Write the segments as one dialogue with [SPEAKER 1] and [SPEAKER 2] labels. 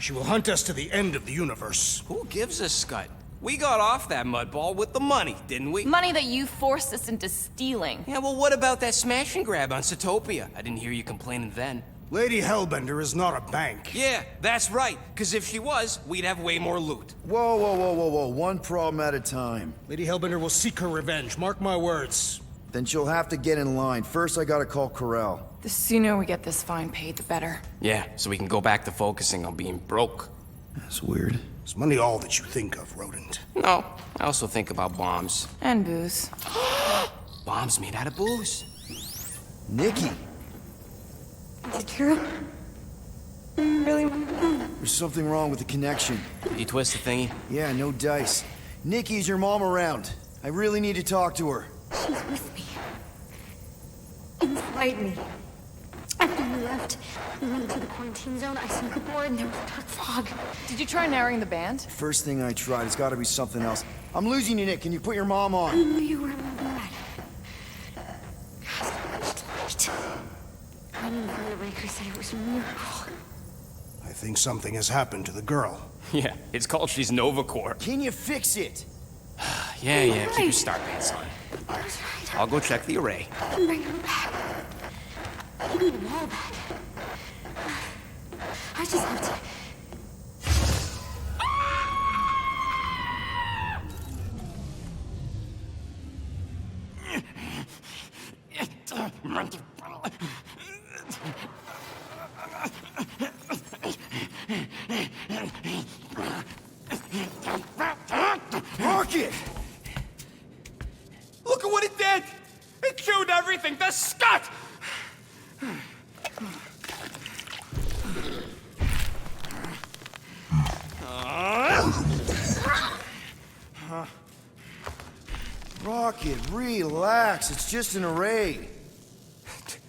[SPEAKER 1] She will hunt us to the end of the universe.
[SPEAKER 2] Who gives a scut? We got off that mudball with the money, didn't we?
[SPEAKER 3] Money that you forced us into stealing.
[SPEAKER 2] Yeah, well, what about that smash and grab on Zootopia? I didn't hear you complaining then.
[SPEAKER 1] Lady Hellbender is not a bank.
[SPEAKER 2] Yeah, that's right. Because if she was, we'd have way more loot.
[SPEAKER 4] Whoa. One problem at a time.
[SPEAKER 1] Lady Hellbender will seek her revenge, mark my words.
[SPEAKER 4] Then she'll have to get in line. First, I gotta call Corel.
[SPEAKER 3] The sooner we get this fine paid, the better.
[SPEAKER 2] Yeah, so we can go back to focusing on being broke.
[SPEAKER 4] That's weird.
[SPEAKER 1] Is money all that you think of, rodent?
[SPEAKER 2] No, I also think about bombs.
[SPEAKER 3] And booze.
[SPEAKER 2] Bombs made out of booze.
[SPEAKER 4] Nikki!
[SPEAKER 5] Is it true? Really?
[SPEAKER 4] There's something wrong with the connection.
[SPEAKER 2] Did you twist the thingy?
[SPEAKER 4] Yeah, no dice. Nikki, is your mom around? I really need to talk to her.
[SPEAKER 5] She's with me. Inside me. After we left, we went to the quarantine zone, I snuck aboard, and there was dark fog.
[SPEAKER 3] Did you try narrowing the band?
[SPEAKER 4] First thing I tried, it's gotta be something else. I'm losing you, Nick. Can you put your mom
[SPEAKER 5] I
[SPEAKER 4] on?
[SPEAKER 5] knew you were in bed. Light. I didn't hear the Raker say it was a miracle.
[SPEAKER 1] I think something has happened to the girl.
[SPEAKER 2] Yeah, it's called She's Novacore.
[SPEAKER 4] Can you fix it?
[SPEAKER 2] Yeah, keep your start pants on.
[SPEAKER 5] I was right.
[SPEAKER 2] I'll go check the array.
[SPEAKER 5] I can bring her back. I need them all back. I just have to...
[SPEAKER 4] Rocket!
[SPEAKER 2] Look at what it did! It chewed everything! The scut!
[SPEAKER 4] Rocket, relax. It's just an array.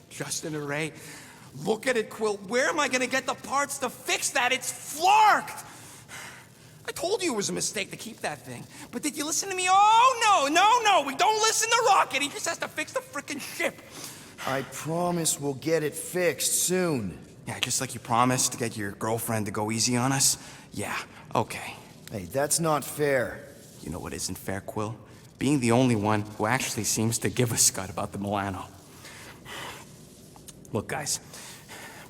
[SPEAKER 2] Just an array? Look at it, Quill. Where am I gonna get the parts to fix that? It's flarked! I told you it was a mistake to keep that thing. But did you listen to me? Oh, no! We don't listen to Rocket. He just has to fix the frickin' ship.
[SPEAKER 4] I promise we'll get it fixed soon.
[SPEAKER 2] Yeah, just like you promised to get your girlfriend to go easy on us? Yeah, okay.
[SPEAKER 4] Hey, that's not fair.
[SPEAKER 2] You know what isn't fair, Quill? Being the only one who actually seems to give a scut about the Milano. Look, guys,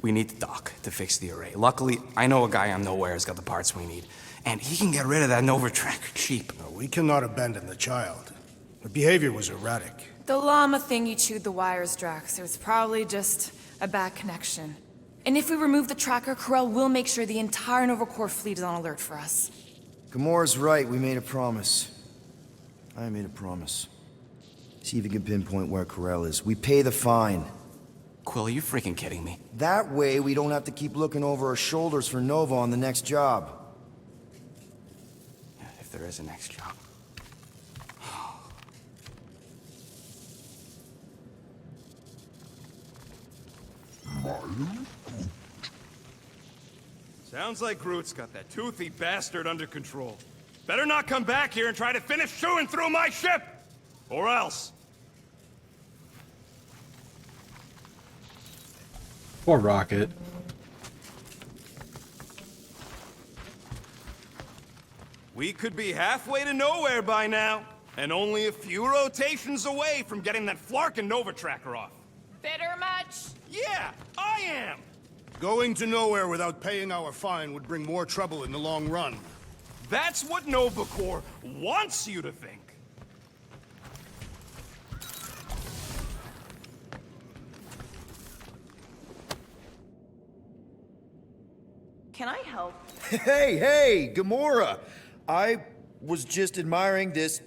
[SPEAKER 2] we need the dock to fix the array. Luckily, I know a guy on Nowhere has got the parts we need. And he can get rid of that Nova Tracker cheap.
[SPEAKER 1] No, we cannot abandon the child. Her behavior was erratic.
[SPEAKER 3] The llama thing you chewed the wires, Drax. It was probably just a bad connection. And if we remove the tracker, Corel will make sure the entire Nova Corps fleet is on alert for us.
[SPEAKER 4] Gamora's right. We made a promise. I made a promise. See if you can pinpoint where Corel is. We pay the fine.
[SPEAKER 2] Quill, are you freaking kidding me?
[SPEAKER 4] That way, we don't have to keep looking over our shoulders for Nova on the next job.
[SPEAKER 2] If there is a next job.
[SPEAKER 6] Sounds like Groot's got that toothy bastard under control. Better not come back here and try to finish chewing through my ship! Or else.
[SPEAKER 7] Poor Rocket.
[SPEAKER 6] We could be halfway to Nowhere by now, and only a few rotations away from getting that Flarkin Nova Tracker off.
[SPEAKER 3] Bitter much?
[SPEAKER 6] Yeah, I am!
[SPEAKER 1] Going to Nowhere without paying our fine would bring more trouble in the long run.
[SPEAKER 6] That's what Nova Corps wants you to think.
[SPEAKER 3] Can I help?
[SPEAKER 4] Hey, Gamora! I was just admiring this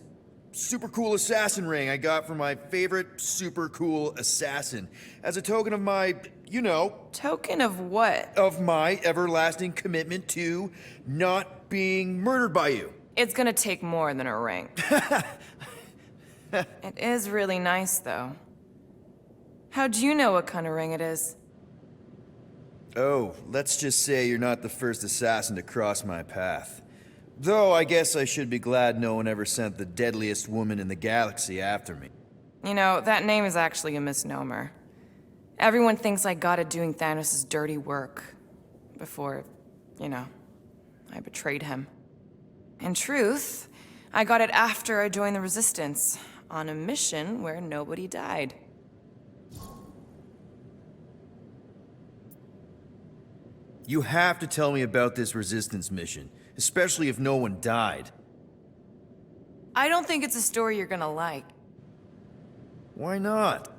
[SPEAKER 4] super cool assassin ring I got from my favorite super cool assassin. As a token of my, you know...
[SPEAKER 3] Token of what?
[SPEAKER 4] Of my everlasting commitment to not being murdered by you.
[SPEAKER 3] It's gonna take more than a ring. It is really nice, though. How'd you know what kind of ring it is?
[SPEAKER 4] Oh, let's just say you're not the first assassin to cross my path. Though I guess I should be glad no one ever sent the deadliest woman in the galaxy after me.
[SPEAKER 3] You know, that name is actually a misnomer. Everyone thinks I got it doing Thanos' dirty work. Before, you know. I betrayed him. In truth, I got it after I joined the Resistance, on a mission where nobody died.
[SPEAKER 4] You have to tell me about this Resistance mission, especially if no one died.
[SPEAKER 3] I don't think it's a story you're gonna like,
[SPEAKER 4] Why not?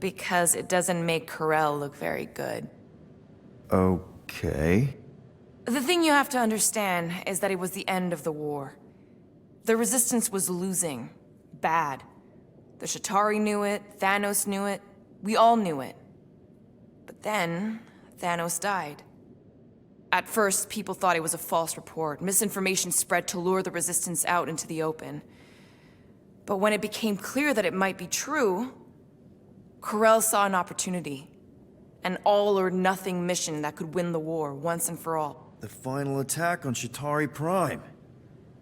[SPEAKER 3] because it doesn't make Corell look very good.
[SPEAKER 4] Okay.
[SPEAKER 3] The thing you have to understand is that it was the end of the war. The Resistance was losing. Bad. The Chitauri knew it, Thanos knew it, we all knew it. But then, Thanos died. At first, people thought it was a false report. Misinformation spread to lure the Resistance out into the open. But when it became clear that it might be true, Corell saw an opportunity. An all-or-nothing mission that could win the war once and for all.
[SPEAKER 4] The final attack on Chitauri Prime.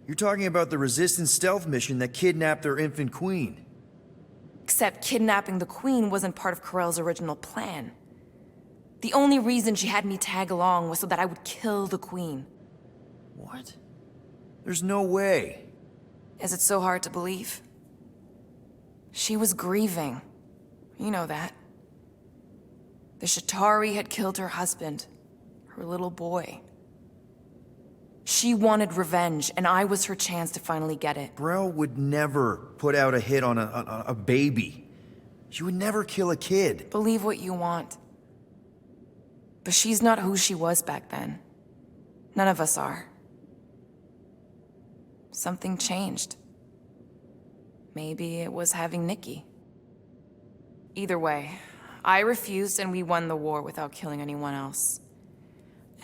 [SPEAKER 4] You're talking about the Resistance stealth mission that kidnapped their infant queen.
[SPEAKER 3] Except kidnapping the Queen wasn't part of Corell's original plan. The only reason she had me tag along was so that I would kill the Queen.
[SPEAKER 4] What? There's no way.
[SPEAKER 3] Is it so hard to believe? She was grieving. You know that. The Chitauri had killed her husband, her little boy. She wanted revenge, and I was her chance to finally get it.
[SPEAKER 4] Grell would never put out a hit on a baby. She would never kill a kid.
[SPEAKER 3] Believe what you want. But she's not who she was back then. None of us are. Something changed. Maybe it was having Nikki. Either way, I refused and we won the war without killing anyone else.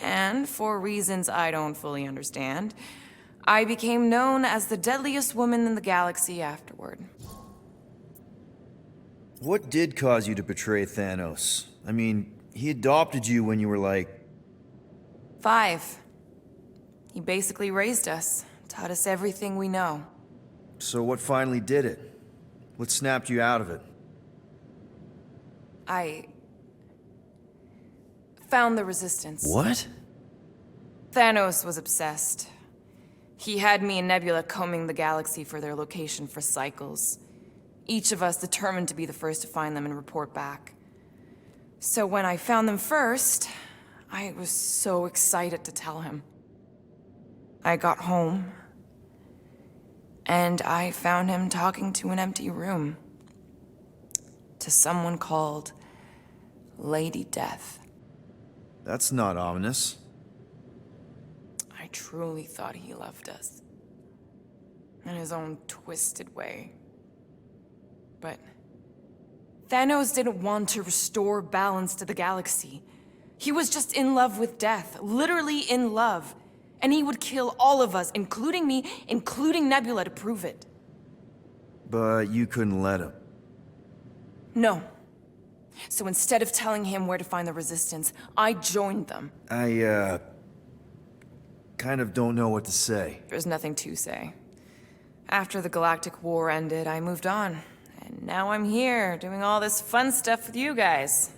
[SPEAKER 3] And for reasons I don't fully understand, I became known as the deadliest woman in the galaxy afterward.
[SPEAKER 4] What did cause you to betray Thanos? I mean, he adopted you when you were like...
[SPEAKER 3] 5. He basically raised us, taught us everything we know.
[SPEAKER 4] So what finally did it? What snapped you out of it?
[SPEAKER 3] I found the Resistance.
[SPEAKER 4] What?
[SPEAKER 3] Thanos was obsessed. He had me and Nebula combing the galaxy for their location for cycles. Each of us determined to be the first to find them and report back. So when I found them first, I was so excited to tell him. I got home, and I found him talking to an empty room. To someone called Lady Death.
[SPEAKER 4] That's not ominous.
[SPEAKER 3] I truly thought he loved us. In his own twisted way. But Thanos didn't want to restore balance to the galaxy. He was just in love with death, literally in love. And he would kill all of us, including me, including Nebula, to prove it.
[SPEAKER 4] But you couldn't let him.
[SPEAKER 3] No. So instead of telling him where to find the Resistance, I joined them.
[SPEAKER 4] I, kind of don't know what to say.
[SPEAKER 3] There's nothing to say. After the Galactic War ended, I moved on. And now I'm here, doing all this fun stuff with you guys.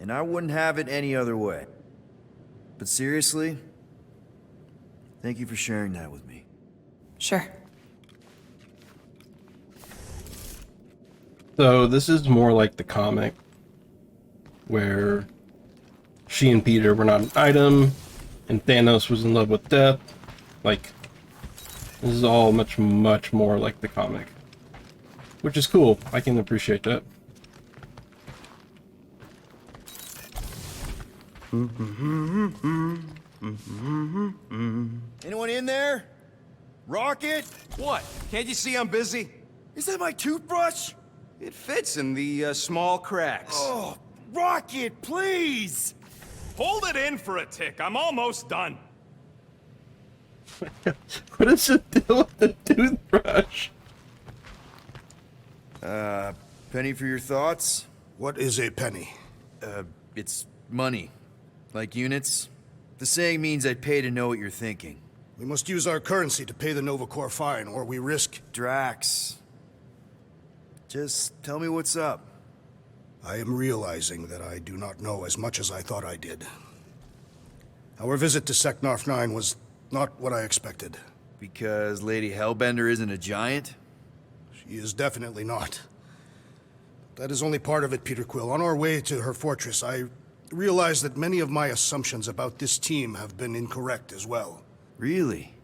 [SPEAKER 4] And I wouldn't have it any other way. But seriously, thank you for sharing that with me.
[SPEAKER 3] Sure.
[SPEAKER 7] So this is more like the comic, where she and Peter were not an item, and Thanos was in love with death. Like, this is all much, much more like the comic. Which is cool. I can appreciate that.
[SPEAKER 4] Anyone in there? Rocket?
[SPEAKER 6] What? Can't you see I'm busy?
[SPEAKER 4] Is that my toothbrush?
[SPEAKER 6] It fits in the small cracks.
[SPEAKER 4] Oh, Rocket, please!
[SPEAKER 6] Hold it in for a tick. I'm almost done.
[SPEAKER 7] What is the deal with the toothbrush?
[SPEAKER 4] Penny for your thoughts?
[SPEAKER 1] What is a penny?
[SPEAKER 4] It's money. Like units. The saying means I'd pay to know what you're thinking.
[SPEAKER 1] We must use our currency to pay the Nova Corps fine, or we risk...
[SPEAKER 4] Drax. Just tell me what's up.
[SPEAKER 1] I am realizing that I do not know as much as I thought I did. Our visit to Seknarf 9 was not what I expected.
[SPEAKER 4] Because Lady Hellbender isn't a giant?
[SPEAKER 1] She is definitely not. That is only part of it, Peter Quill. On our way to her fortress, I realized that many of my assumptions about this team have been incorrect as well.
[SPEAKER 4] Really?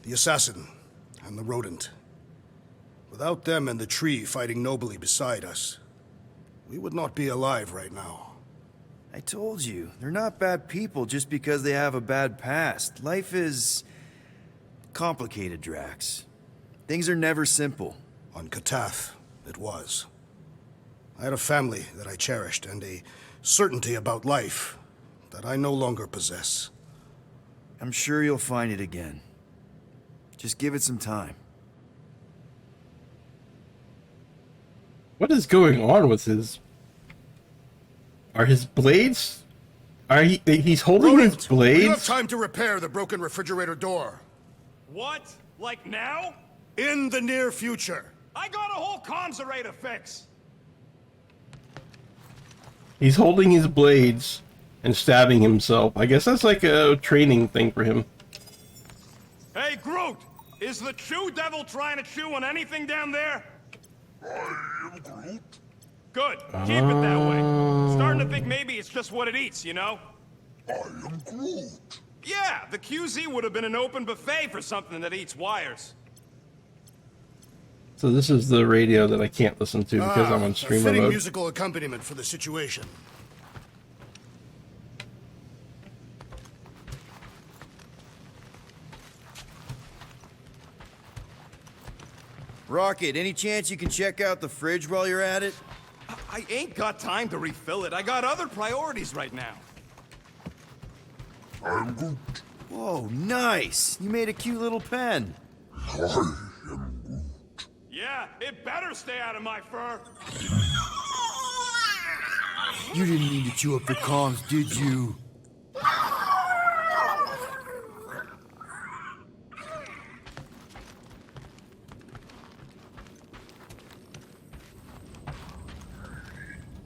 [SPEAKER 1] The assassin and the rodent. Without them and the tree fighting nobly beside us, we would not be alive right now.
[SPEAKER 4] I told you, they're not bad people just because they have a bad past. Life is complicated, Drax. Things are never simple.
[SPEAKER 1] On Katath, it was. I had a family that I cherished and a certainty about life that I no longer possess.
[SPEAKER 4] I'm sure you'll find it again. Just give it some time.
[SPEAKER 7] What is going on with his... Are his blades... He's holding his
[SPEAKER 1] Rodent,
[SPEAKER 7] blades?
[SPEAKER 1] you have time to repair the broken refrigerator door.
[SPEAKER 6] What? Like now?
[SPEAKER 1] In the near future.
[SPEAKER 6] I got a whole comms array to fix.
[SPEAKER 7] He's holding his blades and stabbing himself. I guess that's like a training thing for him.
[SPEAKER 6] Hey, Groot! Is the Chew Devil trying to chew on anything down there?
[SPEAKER 8] I am Groot.
[SPEAKER 6] Good. Keep it that way. Starting to think maybe it's just what it eats, you know?
[SPEAKER 8] I am Groot.
[SPEAKER 6] Yeah, the QZ would have been an open buffet for something that eats wires.
[SPEAKER 7] So this is the radio that I can't listen to because I'm on
[SPEAKER 1] a
[SPEAKER 7] streamer
[SPEAKER 1] fitting
[SPEAKER 7] mode.
[SPEAKER 1] musical accompaniment for the situation.
[SPEAKER 4] Rocket, any chance you can check out the fridge while you're at it?
[SPEAKER 6] I ain't got time to refill it. I got other priorities right now.
[SPEAKER 8] I am Groot.
[SPEAKER 4] Whoa, nice! You made a cute little pen.
[SPEAKER 8] I am Groot.
[SPEAKER 6] Yeah, it better stay out of my fur.
[SPEAKER 4] You didn't mean to chew up the comms, did you?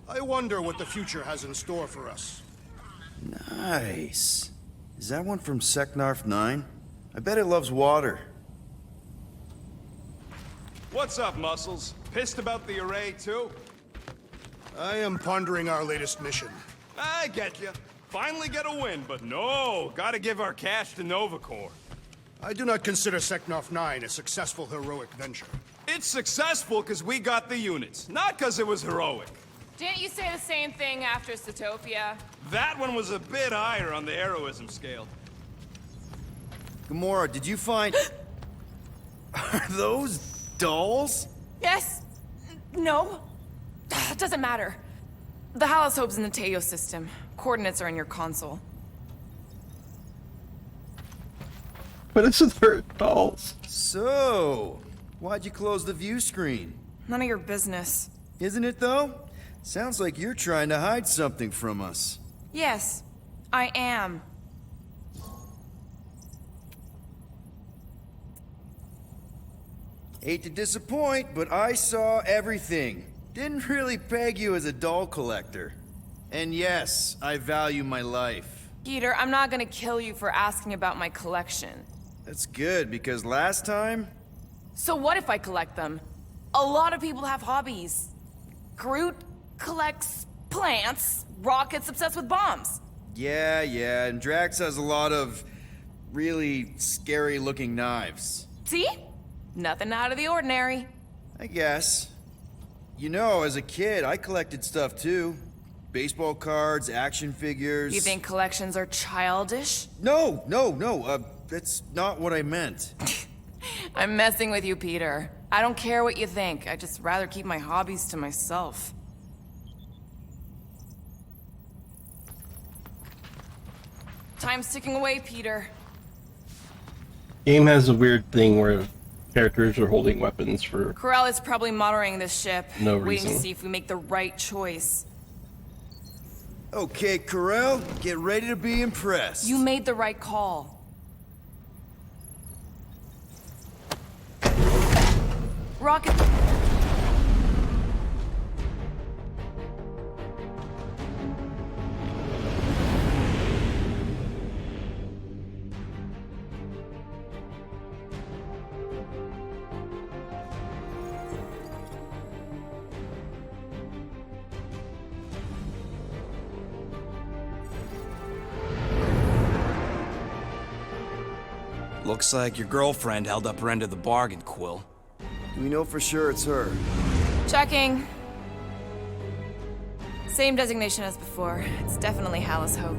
[SPEAKER 1] I wonder what the future has in store for us.
[SPEAKER 4] Nice. Is that one from Seknarf 9? I bet it loves water.
[SPEAKER 6] What's up, Muscles? Pissed about the array, too?
[SPEAKER 1] I am pondering our latest mission.
[SPEAKER 6] I get you. Finally get a win, but no, gotta give our cash to Novacore.
[SPEAKER 1] I do not consider Seknarf 9 a successful heroic venture.
[SPEAKER 6] It's successful because we got the units, not because it was heroic.
[SPEAKER 3] Didn't you say the same thing after Satopia?
[SPEAKER 6] That one was a bit higher on the heroism scale.
[SPEAKER 4] Gamora, did you find... Are those dolls?
[SPEAKER 3] Yes. No. Doesn't matter. The Halosobe's in the Teo system. Coordinates are in your console.
[SPEAKER 7] But it's their dolls.
[SPEAKER 4] So, why'd you close the view screen?
[SPEAKER 3] None of your business.
[SPEAKER 4] Isn't it, though? Sounds like you're trying to hide something from us.
[SPEAKER 3] Yes, I am.
[SPEAKER 4] Hate to disappoint, but I saw everything. Didn't really peg you as a doll collector. And yes, I value my life.
[SPEAKER 3] Peter, I'm not gonna kill you for asking about my collection.
[SPEAKER 4] That's good, because last time...
[SPEAKER 3] So what if I collect them? A lot of people have hobbies. Groot collects plants, Rocket's obsessed with bombs.
[SPEAKER 4] Yeah, and Drax has a lot of really scary-looking knives.
[SPEAKER 3] See? Nothing out of the ordinary.
[SPEAKER 4] I guess. You know, as a kid, I collected stuff too. Baseball cards, action figures...
[SPEAKER 3] You think collections are childish?
[SPEAKER 4] No, that's not what I meant.
[SPEAKER 3] I'm messing with you, Peter. I don't care what you think. I'd just rather keep my hobbies to myself. Time's ticking away, Peter.
[SPEAKER 7] Game has a weird thing where characters are holding weapons for...
[SPEAKER 3] Corral is probably monitoring this ship,
[SPEAKER 7] No
[SPEAKER 3] waiting to
[SPEAKER 7] reason.
[SPEAKER 3] see if we make the right choice.
[SPEAKER 4] Okay, Corel, get ready to be impressed.
[SPEAKER 3] You made the right call. Rocket...
[SPEAKER 2] Looks like your girlfriend held up her end of the bargain, Quill.
[SPEAKER 4] Do we know for sure it's her?
[SPEAKER 3] Checking. Same designation as before. It's definitely Hallis Hope.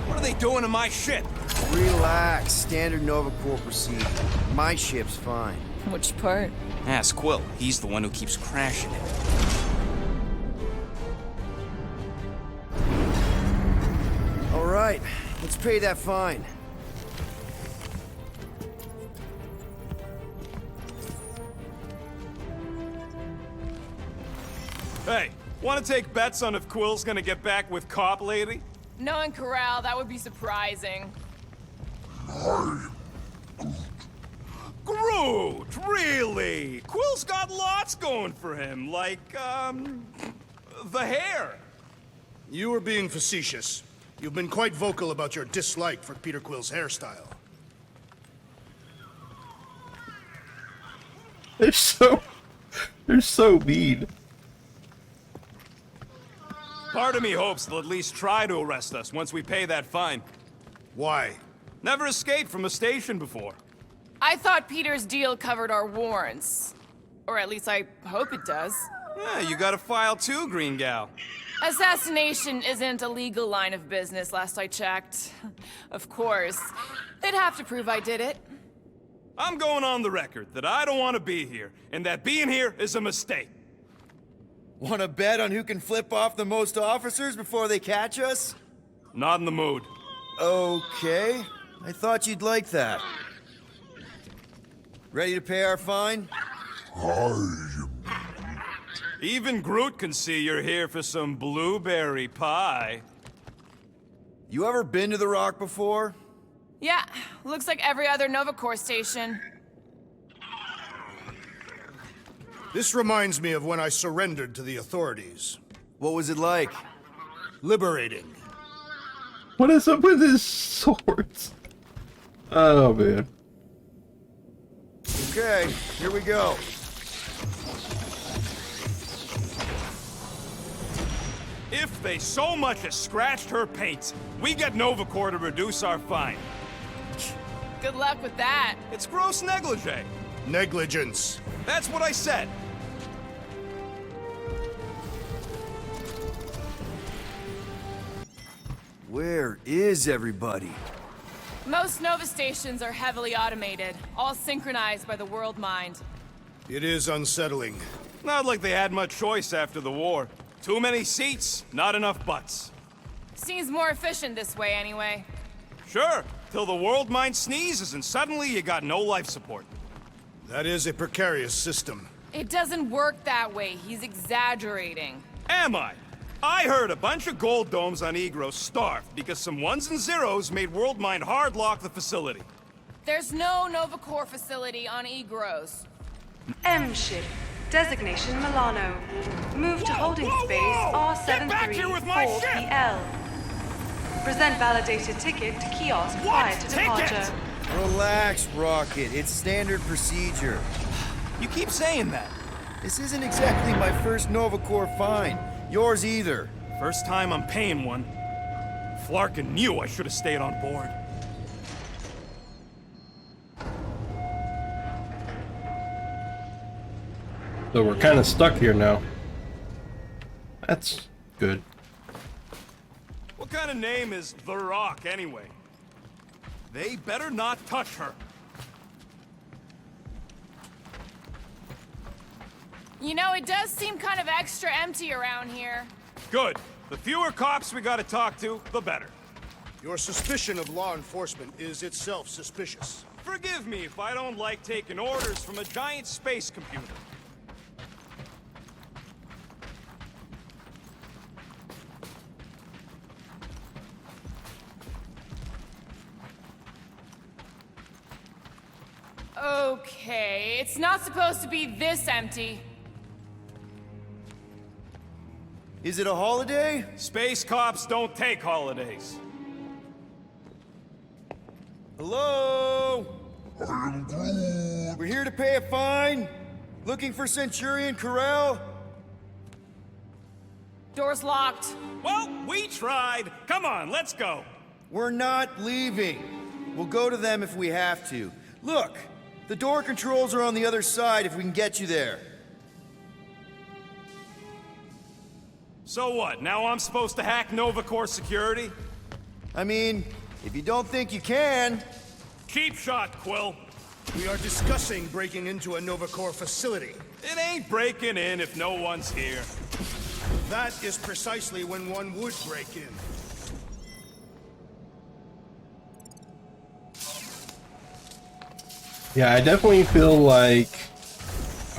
[SPEAKER 2] What are they doing to my ship?
[SPEAKER 4] Relax. Standard Nova Corps procedure. My ship's fine.
[SPEAKER 3] Which part?
[SPEAKER 2] Ask Quill. He's the one who keeps crashing it.
[SPEAKER 4] All right. Let's pay that fine.
[SPEAKER 6] Hey, want to take bets on if Quill's gonna get back with Cop Lady?
[SPEAKER 3] Knowing Corral, that would be surprising.
[SPEAKER 6] Groot, really? Quill's got lots going for him, like, the hair.
[SPEAKER 1] You were being facetious. You've been quite vocal about your dislike for Peter Quill's hairstyle.
[SPEAKER 7] They're so mean.
[SPEAKER 6] Part of me hopes they'll at least try to arrest us once we pay that fine.
[SPEAKER 1] Why?
[SPEAKER 6] Never escaped from a station before.
[SPEAKER 3] I thought Peter's deal covered our warrants. Or at least I hope it does.
[SPEAKER 6] Yeah, you got a file too, Green Gal.
[SPEAKER 3] Assassination isn't a legal line of business, last I checked. Of course. They'd have to prove I did it.
[SPEAKER 6] I'm going on the record that I don't want to be here, and that being here is a mistake.
[SPEAKER 4] Want to bet on who can flip off the most officers before they catch us?
[SPEAKER 6] Not in the mood.
[SPEAKER 4] Okay. I thought you'd like that. Ready to pay our fine?
[SPEAKER 6] Even Groot can see you're here for some blueberry pie.
[SPEAKER 4] You ever been to the Rock before?
[SPEAKER 3] Yeah, looks like every other Nova Corps station.
[SPEAKER 1] This reminds me of when I surrendered to the authorities.
[SPEAKER 4] What was it like?
[SPEAKER 1] Liberating.
[SPEAKER 7] What is up with his swords? Oh, man.
[SPEAKER 4] Okay, here we go.
[SPEAKER 6] If they so much as scratched her paint, we get Nova Corps to reduce our fine.
[SPEAKER 3] Good luck with that.
[SPEAKER 6] It's gross negligee.
[SPEAKER 1] Negligence.
[SPEAKER 6] That's what I said.
[SPEAKER 4] Where is everybody?
[SPEAKER 3] Most Nova stations are heavily automated, all synchronized by the world mind.
[SPEAKER 1] It is unsettling.
[SPEAKER 6] Not like they had much choice after the war. Too many seats, not enough butts.
[SPEAKER 3] Seems more efficient this way anyway.
[SPEAKER 6] Sure, till the world mind sneezes and suddenly you got no life support.
[SPEAKER 1] That is a precarious system.
[SPEAKER 3] It doesn't work that way. He's exaggerating.
[SPEAKER 6] Am I? I heard a bunch of gold domes on Egros starved because some ones and zeros made Worldmind hardlock the facility.
[SPEAKER 3] There's no Nova Corps facility on Egros.
[SPEAKER 9] M ship. Designation Milano. Move to holding space
[SPEAKER 6] Get back here with my ship!
[SPEAKER 9] R734PL. Present validated ticket to kiosk prior to departure.
[SPEAKER 4] Relax, Rocket. It's standard procedure.
[SPEAKER 2] You keep saying that.
[SPEAKER 4] This isn't exactly my first Nova Corps fine. Yours either.
[SPEAKER 6] First time I'm paying one. Flarkin knew I should have stayed on board.
[SPEAKER 7] So we're kind of stuck here now. That's good.
[SPEAKER 6] What kind of name is The Rock, anyway? They better not touch her.
[SPEAKER 3] You know, it does seem kind of extra empty around here.
[SPEAKER 6] Good. The fewer cops we gotta talk to, the better.
[SPEAKER 1] Your suspicion of law enforcement is itself suspicious.
[SPEAKER 6] Forgive me if I don't like taking orders from a giant space computer.
[SPEAKER 3] Okay, it's not supposed to be this empty.
[SPEAKER 4] Is it a holiday?
[SPEAKER 6] Space cops don't take holidays.
[SPEAKER 4] Hello?
[SPEAKER 8] I am Groot.
[SPEAKER 4] We're here to pay a fine. Looking for Centurion Corral?
[SPEAKER 3] Door's locked.
[SPEAKER 6] Well, we tried. Come on, let's go.
[SPEAKER 4] We're not leaving. We'll go to them if we have to. Look, the door controls are on the other side if we can get you there.
[SPEAKER 6] So what, now I'm supposed to hack Nova Corps security?
[SPEAKER 4] I mean, if you don't think you can...
[SPEAKER 6] Cheap shot, Quill.
[SPEAKER 1] We are discussing breaking into a Nova Corps facility.
[SPEAKER 6] It ain't breaking in if no one's here.
[SPEAKER 1] That is precisely when one would break in.
[SPEAKER 7] Yeah, I definitely feel like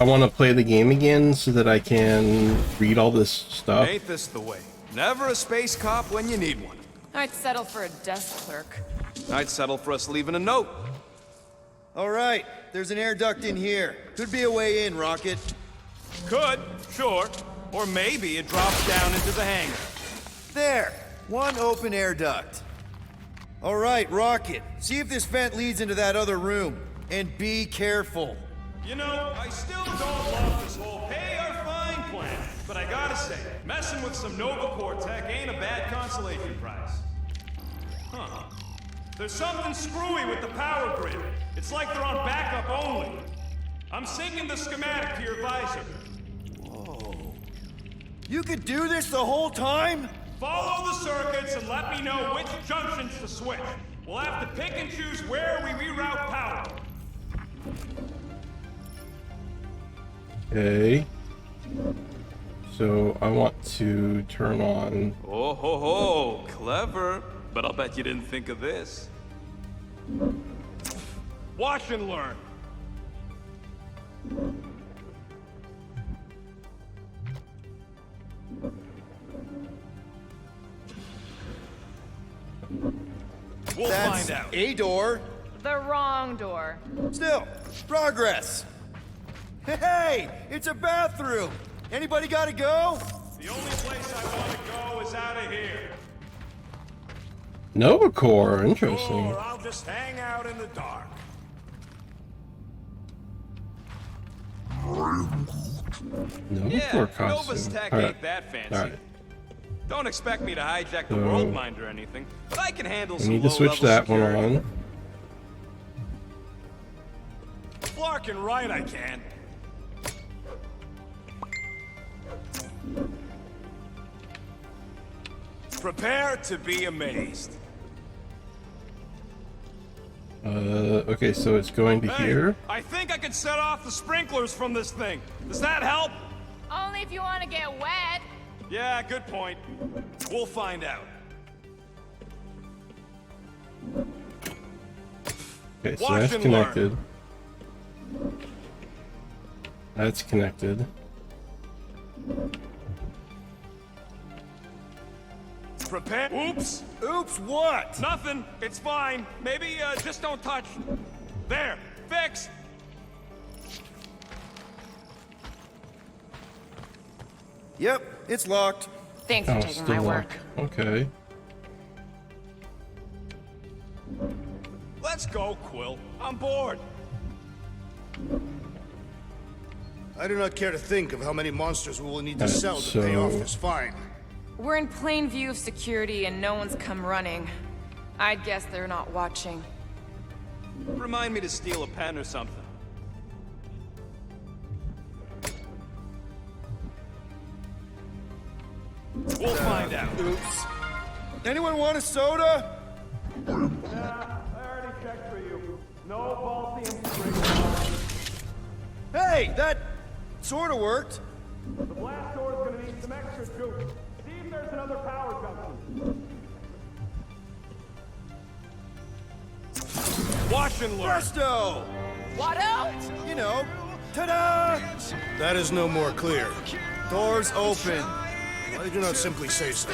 [SPEAKER 7] I want to play the game again so that I can read all this stuff.
[SPEAKER 6] Ain't this the way? Never a space cop when you need one.
[SPEAKER 3] I'd settle for a desk clerk.
[SPEAKER 6] I'd settle for us leaving a note.
[SPEAKER 4] All right, there's an air duct in here. Could be a way in, Rocket.
[SPEAKER 6] Could, sure. Or maybe it drops down into the hangar.
[SPEAKER 4] There, one open air duct. All right, Rocket, see if this vent leads into that other room. And be careful.
[SPEAKER 6] You know, I still don't love this whole pay or fine plan. But I gotta say, messing with some Nova Corps tech ain't a bad consolation prize. Huh. There's something screwy with the power grid. It's like they're on backup only. I'm syncing the schematic to your visor.
[SPEAKER 4] Whoa. You could do this the whole time?
[SPEAKER 6] Follow the circuits and let me know which junctions to switch. We'll have to pick and choose where we reroute power.
[SPEAKER 7] Okay. So I want to turn on...
[SPEAKER 6] Oh ho ho, clever. But I'll bet you didn't think of this. Watch and learn. We'll
[SPEAKER 4] That's
[SPEAKER 6] find out.
[SPEAKER 4] a door.
[SPEAKER 3] The wrong door.
[SPEAKER 4] Still, progress. Hey, it's a bathroom. Anybody gotta go?
[SPEAKER 6] The only place I want to go is out of here.
[SPEAKER 7] Nova Corps, interesting.
[SPEAKER 6] Or I'll just hang out in the dark.
[SPEAKER 7] Nova Corps costume.
[SPEAKER 6] Nova's tech
[SPEAKER 7] All right.
[SPEAKER 6] ain't that fancy.
[SPEAKER 7] All right.
[SPEAKER 6] Don't expect me to hijack the
[SPEAKER 7] So,
[SPEAKER 6] world mind or anything, but I can handle
[SPEAKER 7] I
[SPEAKER 6] some
[SPEAKER 7] need to switch
[SPEAKER 6] low-level
[SPEAKER 7] that
[SPEAKER 6] security.
[SPEAKER 7] one on.
[SPEAKER 6] Flarkin' right, I can. Prepare to be amazed.
[SPEAKER 7] Okay, so it's going to
[SPEAKER 6] Hey,
[SPEAKER 7] here.
[SPEAKER 6] I think I could set off the sprinklers from this thing. Does that help?
[SPEAKER 3] Only if you want to get wet.
[SPEAKER 6] Yeah, good point. We'll find out.
[SPEAKER 7] Okay, so
[SPEAKER 6] Watch
[SPEAKER 7] that's
[SPEAKER 6] and
[SPEAKER 7] connected. That's connected.
[SPEAKER 6] Prepare. Oops.
[SPEAKER 4] Oops, what?
[SPEAKER 6] Nothing. It's fine. Maybe just don't touch. There. Fix.
[SPEAKER 4] Yep, it's locked.
[SPEAKER 3] Thanks for
[SPEAKER 7] Oh,
[SPEAKER 3] taking my
[SPEAKER 7] still
[SPEAKER 3] work.
[SPEAKER 7] locked. Okay.
[SPEAKER 6] Let's go, Quill. I'm bored.
[SPEAKER 1] I do not care to think of how many monsters we will need to
[SPEAKER 7] Alright,
[SPEAKER 1] sell to pay
[SPEAKER 7] so-
[SPEAKER 1] off this fine.
[SPEAKER 3] We're in plain view of security and no one's come running. I'd guess they're not watching.
[SPEAKER 6] Remind me to steal a pen or something. We'll find out.
[SPEAKER 4] Oops. Anyone want a soda?
[SPEAKER 6] I already checked for you. No Baltium spring.
[SPEAKER 4] Hey, that sort of worked.
[SPEAKER 6] The blast door is gonna need some extra juice. See if there's another power junction. Watch and learn.
[SPEAKER 4] Presto!
[SPEAKER 3] What out?
[SPEAKER 4] You know, ta-da!
[SPEAKER 1] That is no more clear.
[SPEAKER 4] Doors open.
[SPEAKER 1] Why did you not simply say so?